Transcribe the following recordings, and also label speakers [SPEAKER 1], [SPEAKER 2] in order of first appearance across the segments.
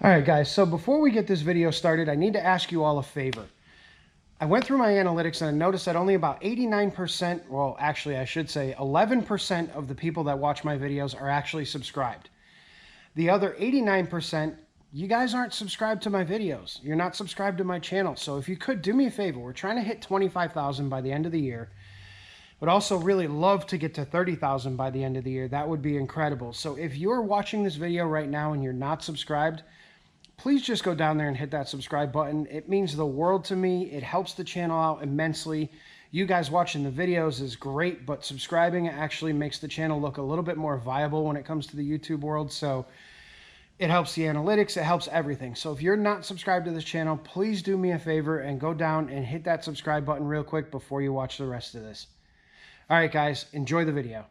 [SPEAKER 1] All right, guys, so before we get this video started, I need to ask you all a favor. I went through my analytics and I noticed that only about 89%, well, actually, I should say 11% of the people that watch my videos are actually subscribed. The other 89%, you guys aren't subscribed to my videos. You're not subscribed to my channel. So if you could do me a favor, we're trying to hit 25,000 by the end of the year. Would also really love to get to 30,000 by the end of the year. That would be incredible. So if you're watching this video right now and you're not subscribed, please just go down there and hit that subscribe button. It means the world to me. It helps the channel out immensely. You guys watching the videos is great, but subscribing actually makes the channel look a little bit more viable when it comes to the YouTube world. So it helps the analytics, it helps everything. So if you're not subscribed to this channel, please do me a favor and go down and hit that subscribe button real quick before you watch the rest of this. All right, guys, enjoy the video.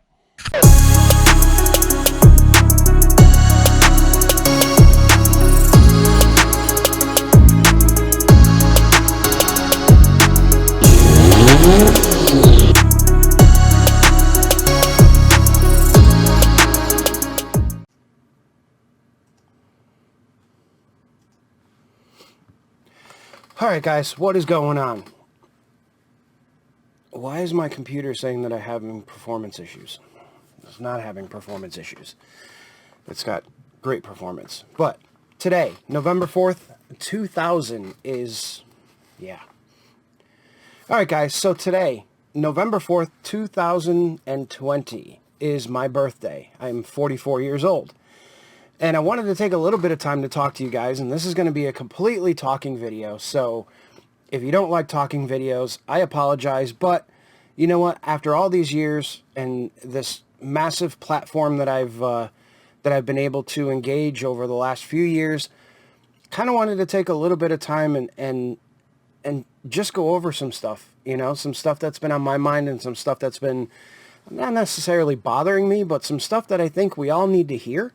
[SPEAKER 1] All right, guys, what is going on? Why is my computer saying that I'm having performance issues? It's not having performance issues. It's got great performance. But today, November 4th, 2000 is, yeah. All right, guys, so today, November 4th, 2020 is my birthday. I'm 44 years old. And I wanted to take a little bit of time to talk to you guys, and this is going to be a completely talking video. So if you don't like talking videos, I apologize, but you know what? After all these years and this massive platform that I've been able to engage over the last few years, kind of wanted to take a little bit of time and just go over some stuff, you know, some stuff that's been on my mind and some stuff that's been not necessarily bothering me, but some stuff that I think we all need to hear.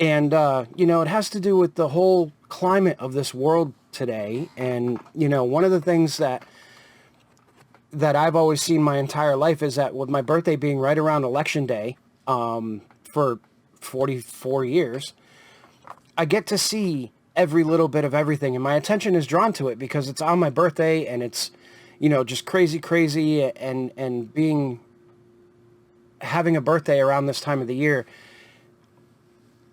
[SPEAKER 1] And, you know, it has to do with the whole climate of this world today. And, you know, one of the things that I've always seen my entire life is that with my birthday being right around Election Day for 44 years, I get to see every little bit of everything. And my attention is drawn to it because it's on my birthday and it's, you know, just crazy and having a birthday around this time of the year,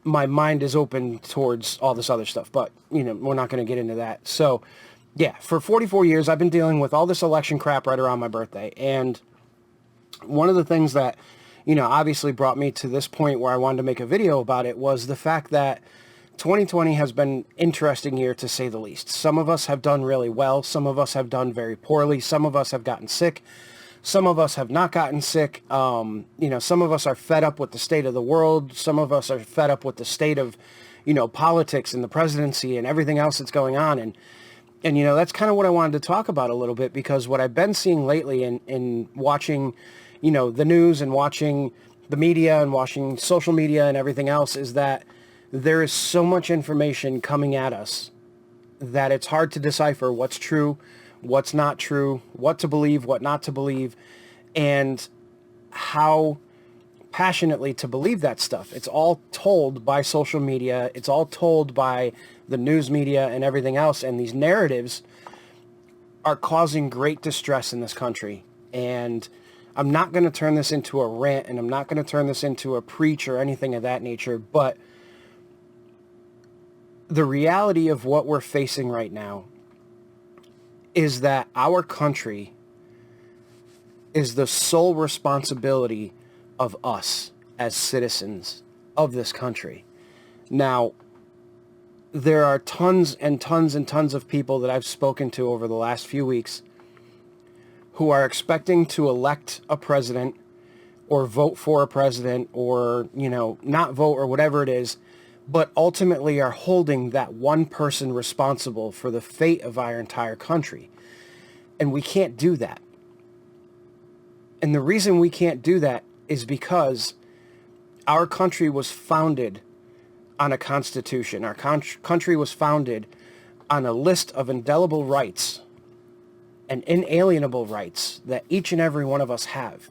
[SPEAKER 1] my mind is open towards all this other stuff, but, you know, we're not going to get into that. So, yeah, for 44 years, I've been dealing with all this election crap right around my birthday. And one of the things that, you know, obviously brought me to this point where I wanted to make a video about it was the fact that 2020 has been an interesting year, to say the least. Some of us have done really well. Some of us have done very poorly. Some of us have gotten sick. Some of us have not gotten sick. You know, some of us are fed up with the state of the world. Some of us are fed up with the state of, you know, politics and the presidency and everything else that's going on. And you know, that's kind of what I wanted to talk about a little bit, because what I've been seeing lately in watching, you know, the news and watching the media and watching social media and everything else is that there is so much information coming at us that it's hard to decipher what's true, what's not true, what to believe, what not to believe, and how passionately to believe that stuff. It's all told by social media. It's all told by the news media and everything else. And these narratives are causing great distress in this country. And I'm not going to turn this into a rant, and I'm not going to turn this into a preach or anything of that nature, but the reality of what we're facing right now is that our country is the sole responsibility of us as citizens of this country. Now, there are tons and tons and tons of people that I've spoken to over the last few weeks who are expecting to elect a president or vote for a president or, you know, not vote or whatever it is, but ultimately are holding that one person responsible for the fate of our entire country. And we can't do that. And the reason we can't do that is because our country was founded on a constitution. Our country was founded on a list of indelible rights and inalienable rights that each and every one of us have.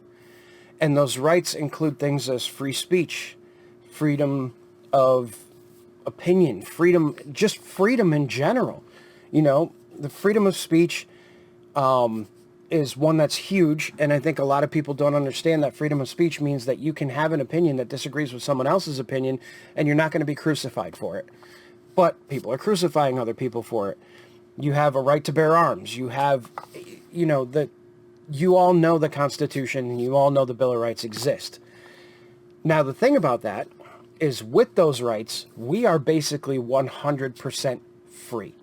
[SPEAKER 1] And those rights include things as free speech, freedom of opinion, freedom, just freedom in general. You know, the freedom of speech is one that's huge, and I think a lot of people don't understand that freedom of speech means that you can have an opinion that disagrees with someone else's opinion, and you're not going to be crucified for it. But people are crucifying other people for it. You have a right to bear arms. You have, you know, you all know the Constitution, and you all know the Bill of Rights exist. Now, the thing about that is with those rights, we are basically 100% free.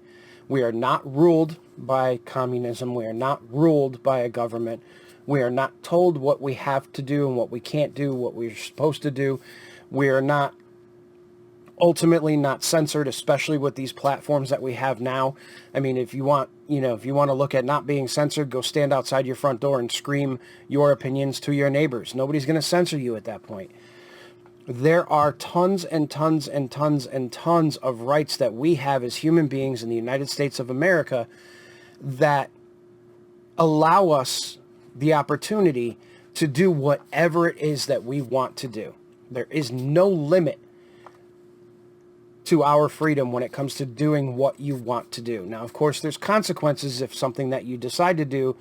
[SPEAKER 1] We are not ruled by communism. We are not ruled by a government. We are not told what we have to do and what we can't do, what we're supposed to do. We are not ultimately not censored, especially with these platforms that we have now. I mean, if you want to look at not being censored, go stand outside your front door and scream your opinions to your neighbors. Nobody's going to censor you at that point. There are tons and tons and tons and tons of rights that we have as human beings in the United States of America that allow us the opportunity to do whatever it is that we want to do. There is no limit to our freedom when it comes to doing what you want to do. Now, of course, there's consequences if something that you decide to do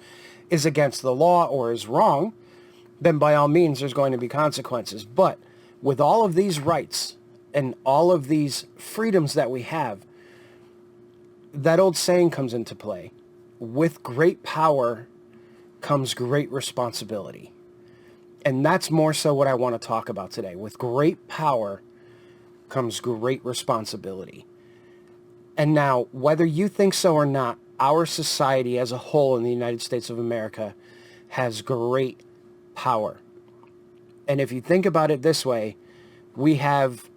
[SPEAKER 1] is against the law or is wrong, then by all means, there's going to be consequences. But with all of these rights and all of these freedoms that we have, that old saying comes into play. With great power comes great responsibility. And that's more so what I want to talk about today. With great power comes great responsibility. And now, whether you think so or not, our society as a whole in the United States of America has great power. And if you think about it this way, we have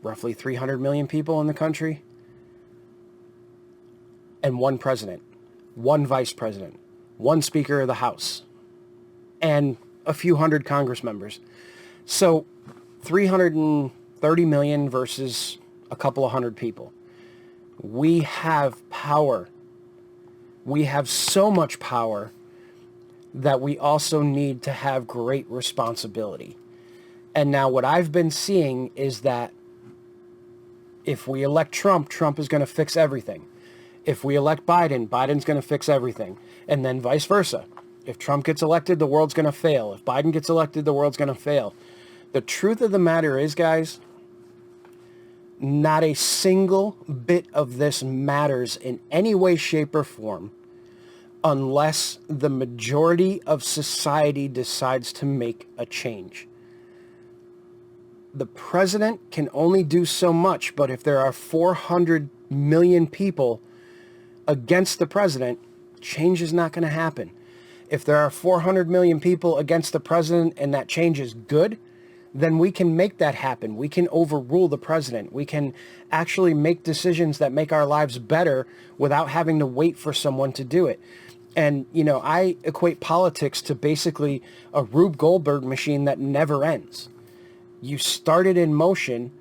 [SPEAKER 1] roughly 300 million people in the country and one president, one vice president, one speaker of the House, and a few hundred Congress members. So 330 million versus a couple of hundred people. We have power. We have so much power that we also need to have great responsibility. And now what I've been seeing is that if we elect Trump, Trump is going to fix everything. If we elect Biden, Biden's going to fix everything. And then vice versa. If Trump gets elected, the world's going to fail. If Biden gets elected, the world's going to fail. The truth of the matter is, guys, not a single bit of this matters in any way, shape, or form unless the majority of society decides to make a change. The president can only do so much, but if there are 400 million people against the president, change is not going to happen. If there are 400 million people against the president and that change is good, then we can make that happen. We can overrule the president. We can actually make decisions that make our lives better without having to wait for someone to do it. And, you know, I equate politics to basically a Rube Goldberg machine that never ends. You start it in motion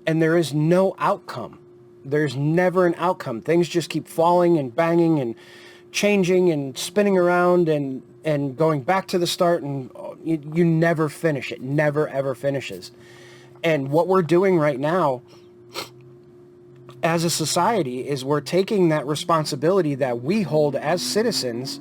[SPEAKER 1] and there is no outcome. There's never an outcome. Things just keep falling and banging and changing and spinning around and going back to the start, and you never finish. It never, ever finishes. And what we're doing right now as a society is we're taking that responsibility that we hold as citizens,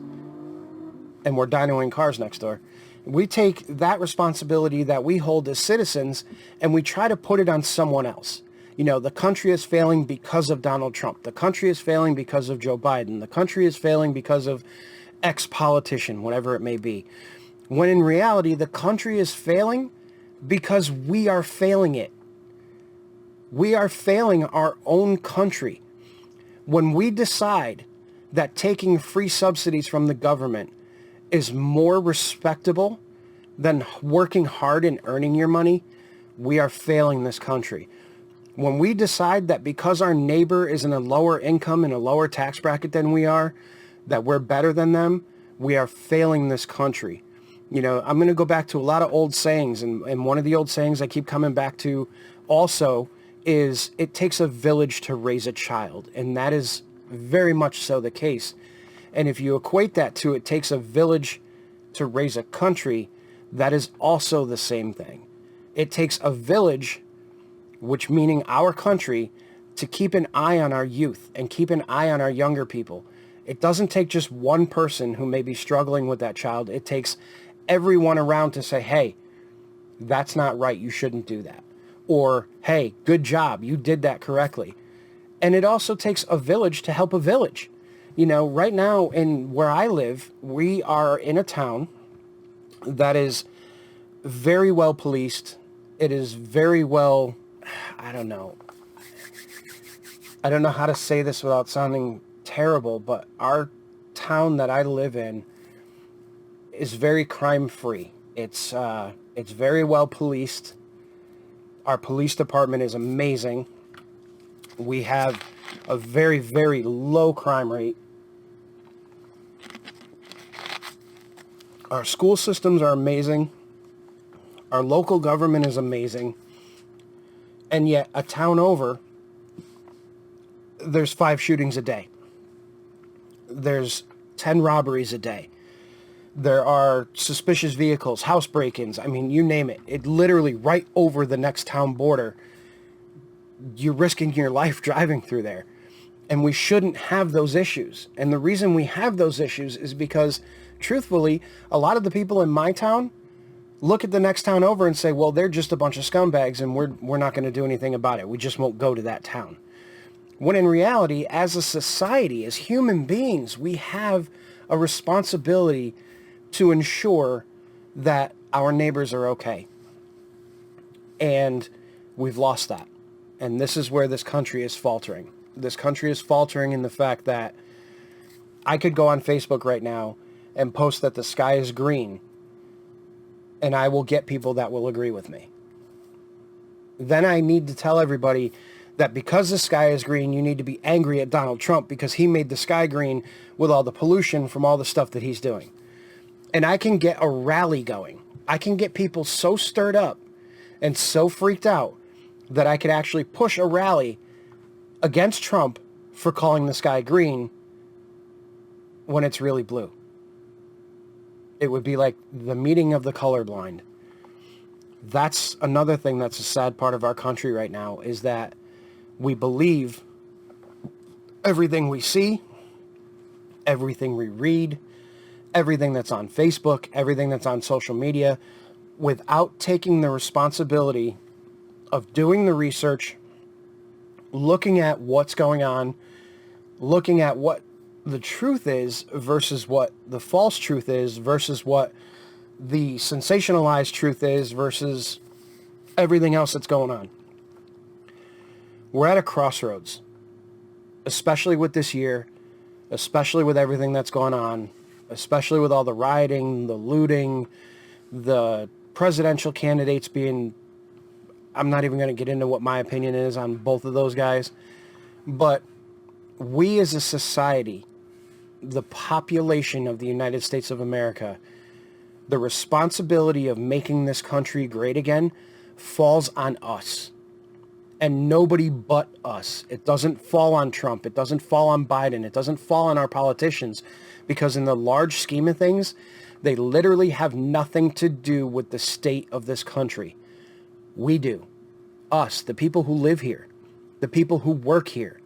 [SPEAKER 1] and we're dynoing cars next door. We take that responsibility that we hold as citizens and we try to put it on someone else. You know, the country is failing because of Donald Trump. The country is failing because of Joe Biden. The country is failing because of X politician, whatever it may be. When in reality, the country is failing because we are failing it. We are failing our own country. When we decide that taking free subsidies from the government is more respectable than working hard and earning your money, we are failing this country. When we decide that because our neighbor is in a lower income and a lower tax bracket than we are, that we're better than them, we are failing this country. You know, I'm going to go back to a lot of old sayings, and one of the old sayings I keep coming back to also is it takes a village to raise a child, and that is very much so the case. And if you equate that to it takes a village to raise a country, that is also the same thing. It takes a village which meaning our country, to keep an eye on our youth and keep an eye on our younger people. It doesn't take just one person who may be struggling with that child. It takes everyone around to say, hey, that's not right. You shouldn't do that. Or, hey, good job. You did that correctly. And it also takes a village to help a village. You know, right now in where I live, we are in a town that is very well policed. It is very well, I don't know how to say this without sounding terrible, but our town that I live in is very crime-free. It's very well policed. Our police department is amazing. We have a very, very low crime rate. Our school systems are amazing. Our local government is amazing. And yet, a town over, there's 5 shootings a day. There's 10 robberies a day. There are suspicious vehicles, house break-ins. I mean, you name it. It literally right over the next town border. You're risking your life driving through there. And we shouldn't have those issues. And the reason we have those issues is because, truthfully, a lot of the people in my town look at the next town over and say, well, they're just a bunch of scumbags and we're not going to do anything about it. We just won't go to that town. When in reality, as a society, as human beings, we have a responsibility to ensure that our neighbors are okay. And we've lost that. And this is where this country is faltering. This country is faltering in the fact that I could go on Facebook right now and post that the sky is green, and I will get people that will agree with me. Then I need to tell everybody that because the sky is green, you need to be angry at Donald Trump because he made the sky green with all the pollution from all the stuff that he's doing. And I can get a rally going. I can get people so stirred up and so freaked out that I could actually push a rally against Trump for calling the sky green when it's really blue. It would be like the meeting of the colorblind. That's another thing that's a sad part of our country right now, is that we believe everything we see, everything we read, everything that's on Facebook, everything that's on social media, without taking the responsibility of doing the research, looking at what's going on, looking at what the truth is versus what the false truth is versus what the sensationalized truth is versus everything else that's going on. We're at a crossroads, especially with this year, especially with everything that's going on, especially with all the rioting, the looting, the presidential candidates being, I'm not even going to get into what my opinion is on both of those guys, but we as a society, the population of the United States of America, the responsibility of making this country great again falls on us. And nobody but us. It doesn't fall on Trump. It doesn't fall on Biden. It doesn't fall on our politicians. Because in the large scheme of things, they literally have nothing to do with the state of this country. We do. Us, the people who live here, the people who work here,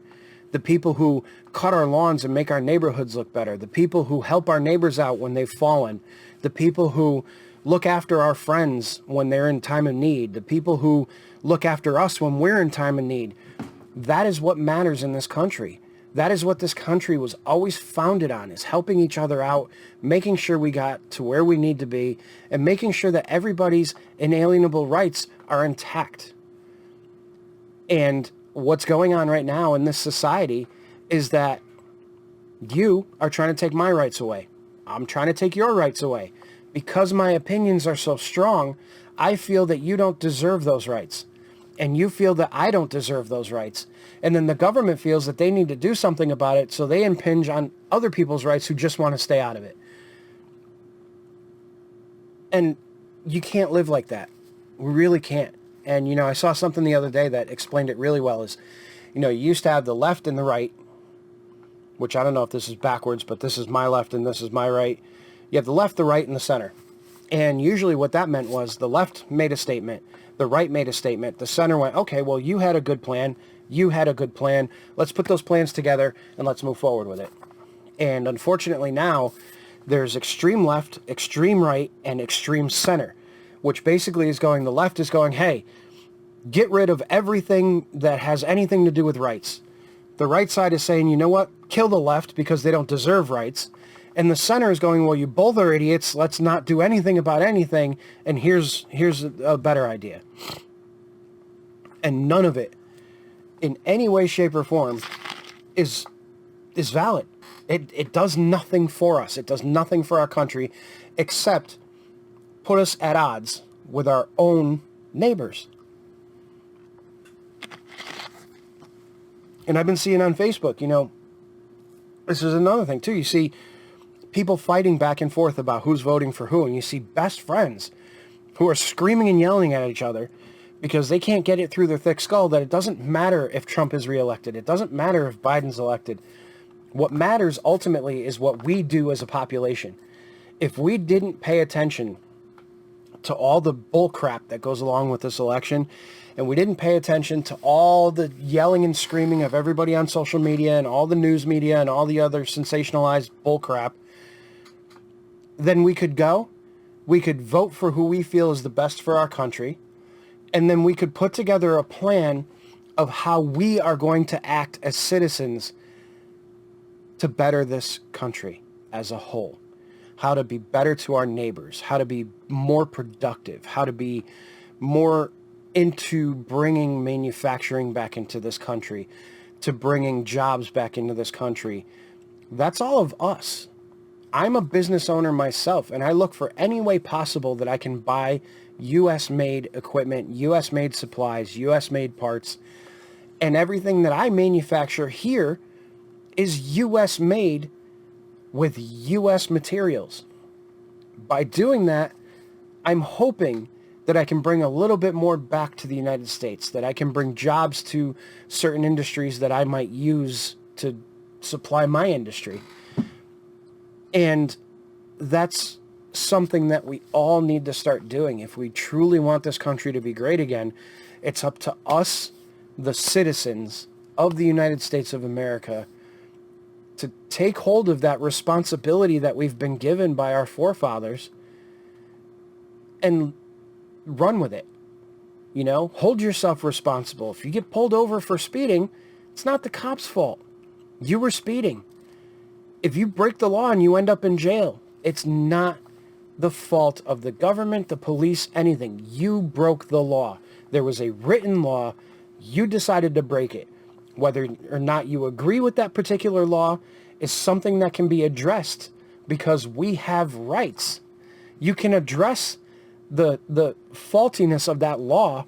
[SPEAKER 1] the people who cut our lawns and make our neighborhoods look better, the people who help our neighbors out when they've fallen, the people who look after our friends when they're in time of need, the people who look after us when we're in time of need. That is what matters in this country. That is what this country was always founded on, is helping each other out, making sure we got to where we need to be, and making sure that everybody's inalienable rights are intact. And what's going on right now in this society is that you are trying to take my rights away. I'm trying to take your rights away. Because my opinions are so strong, I feel that you don't deserve those rights. And you feel that I don't deserve those rights. And then the government feels that they need to do something about it, so they impinge on other people's rights who just want to stay out of it. And you can't live like that. We really can't. And, you know, I saw something the other day that explained it really well. Is, you know, you used to have the left and the right, which I don't know if this is backwards, but this is my left and this is my right. You have the left, the right, and the center. And usually what that meant was the left made a statement. The right made a statement. The center went, okay, well, you had a good plan. You had a good plan. Let's put those plans together and let's move forward with it. And unfortunately now, there's extreme left, extreme right, and extreme center, which basically is going, the left is going, hey, get rid of everything that has anything to do with rights. The right side is saying, you know what, kill the left because they don't deserve rights. And the center is going, well, you both are idiots. Let's not do anything about anything. And here's a better idea. And none of it, in any way, shape, or form, is valid. It does nothing for us. It does nothing for our country except put us at odds with our own neighbors. And I've been seeing on Facebook, this is another thing too. You see people fighting back and forth about who's voting for who, and you see best friends who are screaming and yelling at each other because they can't get it through their thick skull that it doesn't matter if Trump is reelected. It doesn't matter if Biden's elected. What matters ultimately is what we do as a population. If we didn't pay attention to all the bull crap that goes along with this election, and we didn't pay attention to all the yelling and screaming of everybody on social media and all the news media and all the other sensationalized bull crap, then we could vote for who we feel is the best for our country, and then we could put together a plan of how we are going to act as citizens to better this country as a whole. How to be better to our neighbors, how to be more productive, how to be more into bringing manufacturing back into this country, to bringing jobs back into this country. That's all of us. I'm a business owner myself, and I look for any way possible that I can buy U.S.-made equipment, U.S.-made supplies, U.S.-made parts, and everything that I manufacture here is U.S.-made with U.S. materials. By doing that, I'm hoping that I can bring a little bit more back to the United States, that I can bring jobs to certain industries that I might use to supply my industry. And that's something that we all need to start doing. If we truly want this country to be great again, it's up to us, the citizens of the United States of America, to take hold of that responsibility that we've been given by our forefathers and run with it. Hold yourself responsible. If you get pulled over for speeding, it's not the cop's fault. You were speeding. If you break the law and you end up in jail, it's not the fault of the government, the police, anything. You broke the law. There was a written law. You decided to break it. Whether or not you agree with that particular law is something that can be addressed because we have rights. You can address the faultiness of that law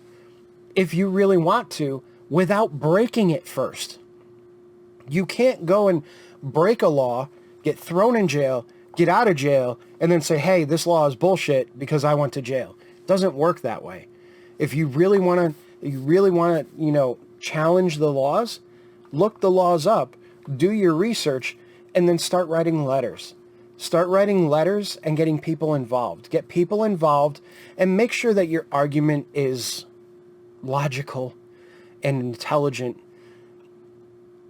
[SPEAKER 1] if you really want to without breaking it first. You can't go and break a law, get thrown in jail, get out of jail, and then say, hey, this law is bullshit because I went to jail. It doesn't work that way. If you really want to, challenge the laws, look the laws up, do your research, and then start writing letters. Start writing letters and getting people involved. Get people involved and make sure that your argument is logical and intelligent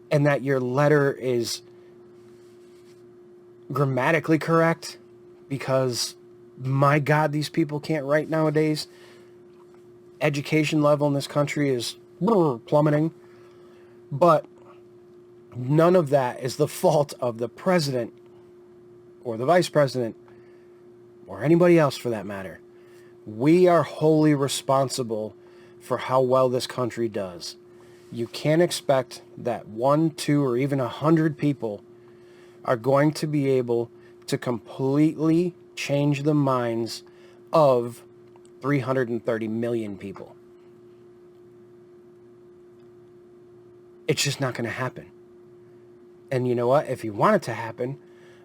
[SPEAKER 1] and that your letter is grammatically correct, because my God, these people can't write nowadays. Education level in this country is plummeting. But none of that is the fault of the president or the vice president or anybody else for that matter. We are wholly responsible for how well this country does. You can't expect that 1, 2, or even 100 people are going to be able to completely change the minds of 330 million people. It's just not going to happen. And you know what? If you want it to happen,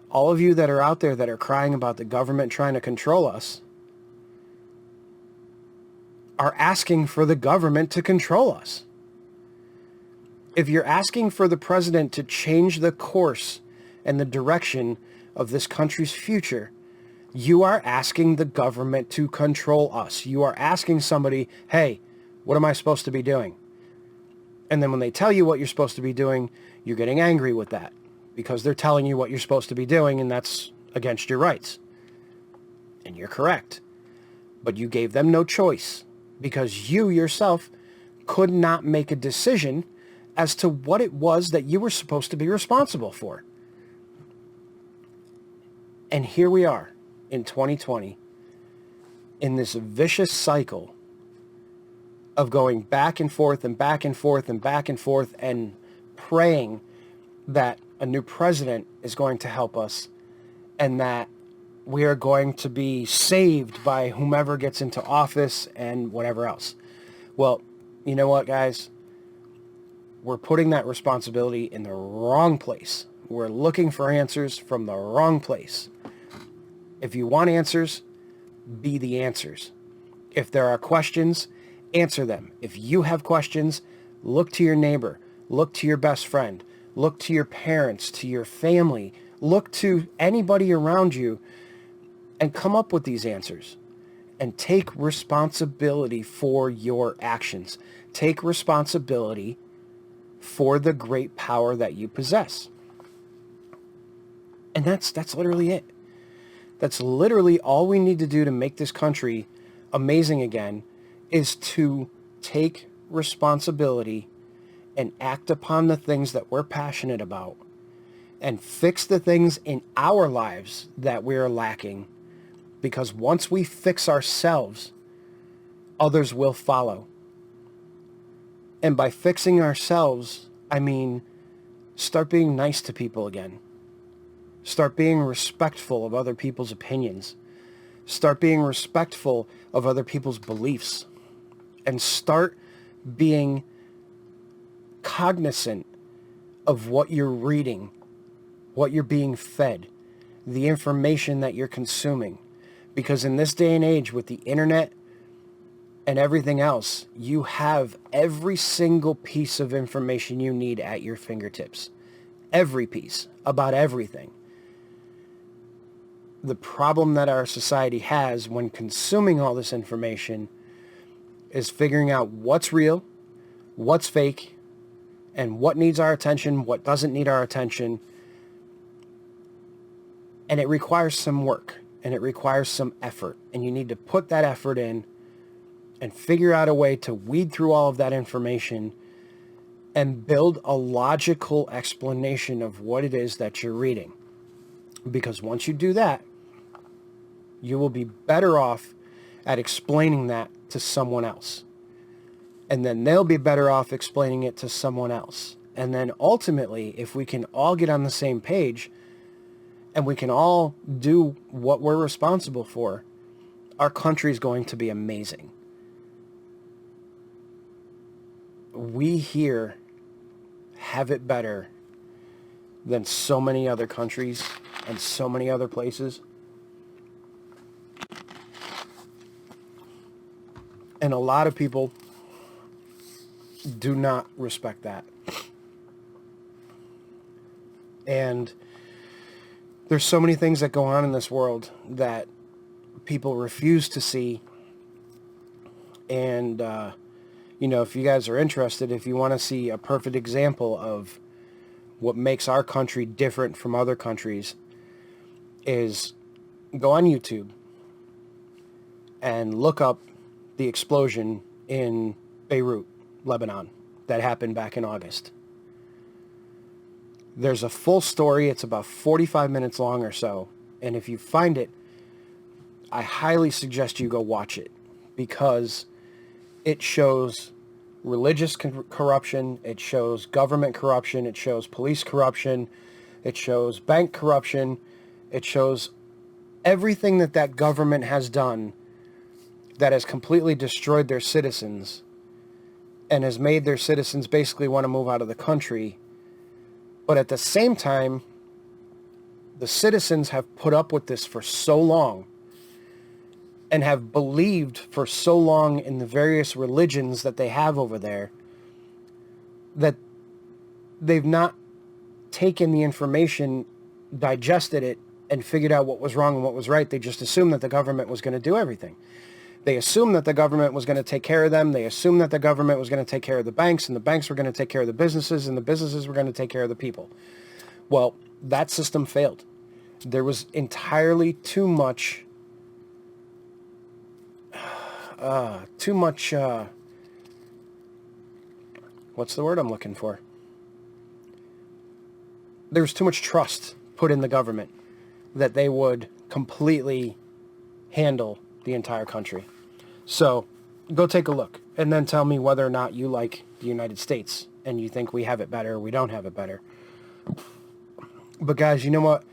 [SPEAKER 1] all of you that are out there that are crying about the government trying to control us are asking for the government to control us. If you're asking for the president to change the course and the direction of this country's future, You are asking the government to control us. You are asking somebody, hey, what am I supposed to be doing? And then when they tell you what you're supposed to be doing, you're getting angry with that because they're telling you what you're supposed to be doing, and that's against your rights. And you're correct. But you gave them no choice because you yourself could not make a decision as to what it was that you were supposed to be responsible for. And here we are in 2020 in this vicious cycle of going back and forth and back and forth and back and forth and praying that a new president is going to help us and that we are going to be saved by whomever gets into office and whatever else. Well, you know what, guys? We're putting that responsibility in the wrong place. We're looking for answers from the wrong place. If you want answers, be the answers. If there are questions, answer them. If you have questions, look to your neighbor, look to your best friend, look to your parents, to your family, look to anybody around you and come up with these answers. And take responsibility for your actions. Take responsibility for the great power that you possess. And that's literally it. That's literally all we need to do to make this country amazing again, is to take responsibility and act upon the things that we're passionate about and fix the things in our lives that we're lacking. Because once we fix ourselves, others will follow. And by fixing ourselves, I mean, start being nice to people again. Start being respectful of other people's opinions. Start being respectful of other people's beliefs. And start being cognizant of what you're reading, what you're being fed, the information that you're consuming. Because in this day and age, with the internet and everything else, you have every single piece of information you need at your fingertips. Every piece, about everything. The problem that our society has when consuming all this information is figuring out what's real, what's fake, and what needs our attention, what doesn't need our attention. And it requires some work, and it requires some effort. And you need to put that effort in and figure out a way to weed through all of that information and build a logical explanation of what it is that you're reading. Because once you do that, you will be better off at explaining that to someone else. And then they'll be better off explaining it to someone else. And then ultimately, if we can all get on the same page and we can all do what we're responsible for, our country is going to be amazing. We here have it better than so many other countries and so many other places. And a lot of people do not respect that. And there's so many things that go on in this world that people refuse to see. And, if you guys are interested, if you want to see a perfect example of what makes our country different from other countries, is go on YouTube and look up the explosion in Beirut, Lebanon, that happened back in August. There's a full story. It's about 45 minutes long or so. And if you find it, I highly suggest you go watch it, because it shows religious corruption, it shows government corruption, it shows police corruption, it shows bank corruption, it shows everything that government has done that has completely destroyed their citizens and has made their citizens basically want to move out of the country. But at the same time, the citizens have put up with this for so long and have believed for so long in the various religions that they have over there that they've not taken the information, digested it, and figured out what was wrong and what was right. They just assumed that the government was going to do everything. They assumed that the government was going to take care of them. They assumed that the government was going to take care of the banks, and the banks were going to take care of the businesses, and the businesses were going to take care of the people. Well, that system failed. There was entirely too much, what's the word I'm looking for? There was too much trust put in the government that they would completely handle the entire country. So go take a look and then tell me whether or not you like the United States and you think we have it better or we don't have it better. But guys, you know what?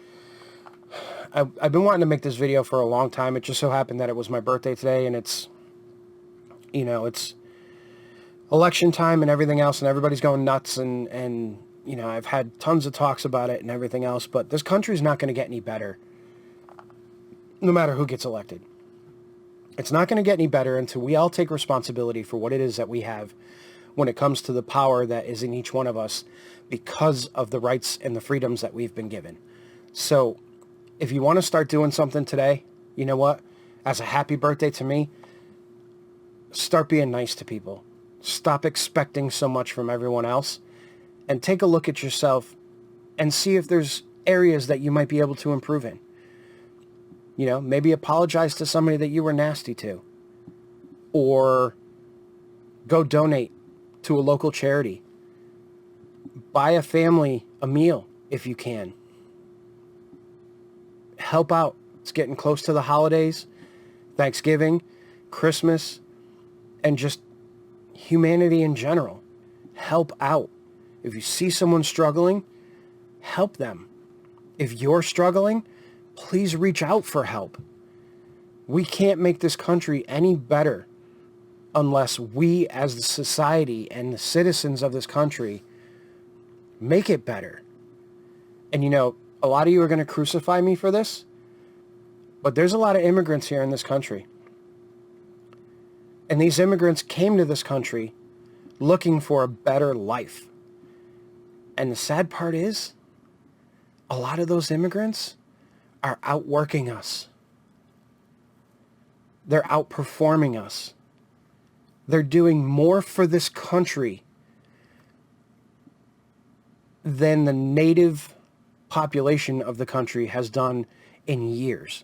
[SPEAKER 1] I've been wanting to make this video for a long time. It just so happened that it was my birthday today, and it's, you know, it's election time and everything else, and everybody's going nuts, and you know, I've had tons of talks about it and everything else, but this country's not going to get any better no matter who gets elected. It's not going to get any better until we all take responsibility for what it is that we have when it comes to the power that is in each one of us because of the rights and the freedoms that we've been given. So if you want to start doing something today, you know what? As a happy birthday to me, start being nice to people. Stop expecting so much from everyone else and take a look at yourself and see if there's areas that you might be able to improve in. You know, maybe apologize to somebody that you were nasty to, or go donate to a local charity. Buy a family a meal if you can. Help out. It's getting close to the holidays, Thanksgiving, Christmas, and just humanity in general. Help out. If you see someone struggling, help them. If you're struggling, please reach out for help. We can't make this country any better unless we as the society and the citizens of this country make it better. And you know, a lot of you are going to crucify me for this, but there's a lot of immigrants here in this country. And these immigrants came to this country looking for a better life. And the sad part is, a lot of those immigrants are outworking us. They're outperforming us. They're doing more for this country than the native population of the country has done in years.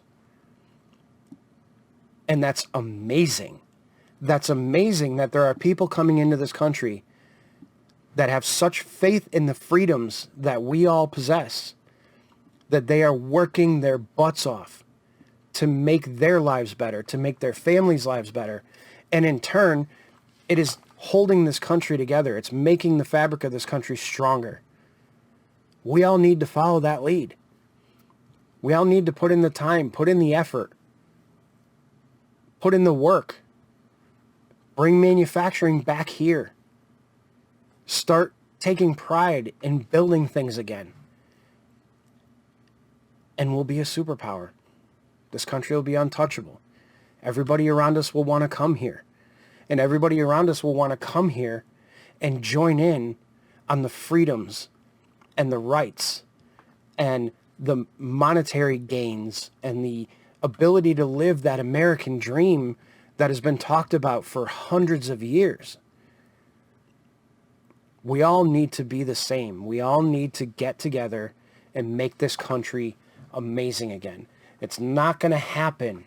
[SPEAKER 1] And that's amazing. That's amazing that there are people coming into this country that have such faith in the freedoms that we all possess, that they are working their butts off to make their lives better, to make their families' lives better. And in turn, it is holding this country together. It's making the fabric of this country stronger. We all need to follow that lead. We all need to put in the time, put in the effort, put in the work. Bring manufacturing back here. Start taking pride in building things again. And we'll be a superpower. This country will be untouchable. Everybody around us will want to come here. And everybody around us will want to come here and join in on the freedoms and the rights and the monetary gains and the ability to live that American dream that has been talked about for hundreds of years. We all need to be the same. We all need to get together and make this country amazing again. It's not going to happen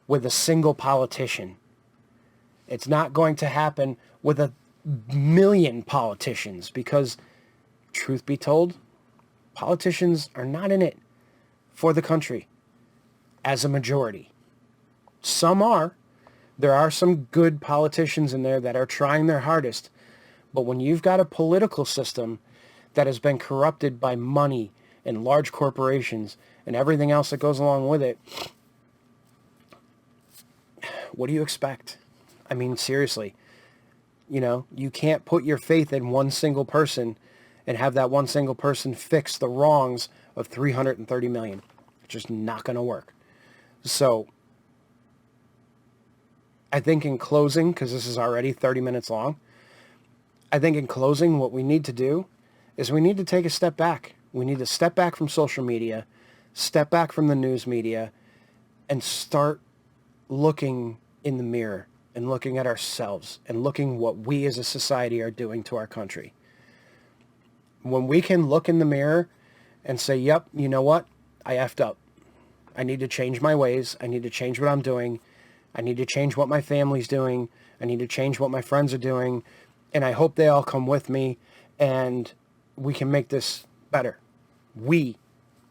[SPEAKER 1] with a single politician. It's not going to happen with 1,000,000 politicians because, truth be told, politicians are not in it for the country as a majority. Some are. There are some good politicians in there that are trying their hardest. But when you've got a political system that has been corrupted by money and large corporations and everything else that goes along with it, what do you expect? I mean, seriously, you know, you can't put your faith in one single person and have that one single person fix the wrongs of 330 million. It's just not going to work. So I think in closing, because this is already 30 minutes long, I think in closing, what we need to do is we need to take a step back. We need to step back from social media, step back from the news media and start looking in the mirror and looking at ourselves and looking what we as a society are doing to our country. When we can look in the mirror and say, yep, you know what? I effed up. I need to change my ways. I need to change what I'm doing. I need to change what my family's doing. I need to change what my friends are doing. And I hope they all come with me and we can make this better. We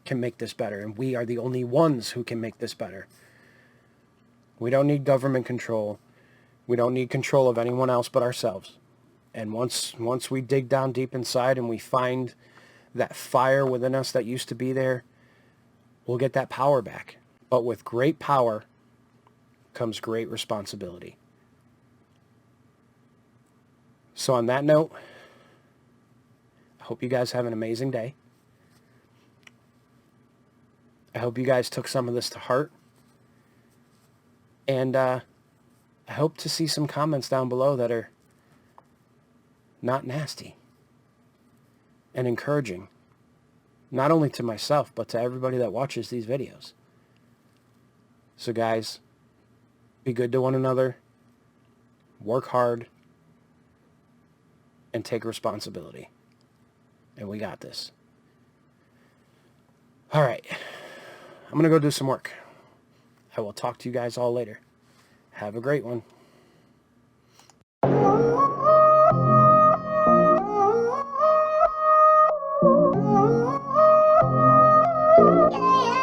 [SPEAKER 1] can make this better. And we are the only ones who can make this better. We don't need government control. We don't need control of anyone else but ourselves. And once we dig down deep inside and we find that fire within us that used to be there, we'll get that power back. But with great power comes great responsibility. So on that note, I hope you guys have an amazing day. I hope you guys took some of this to heart. And I hope to see some comments down below that are not nasty and encouraging, not only to myself, but to everybody that watches these videos. So guys, be good to one another, work hard, and take responsibility. And we got this. All right, I'm going to go do some work. I will talk to you guys all later. Have a great one.
[SPEAKER 2] Yeah.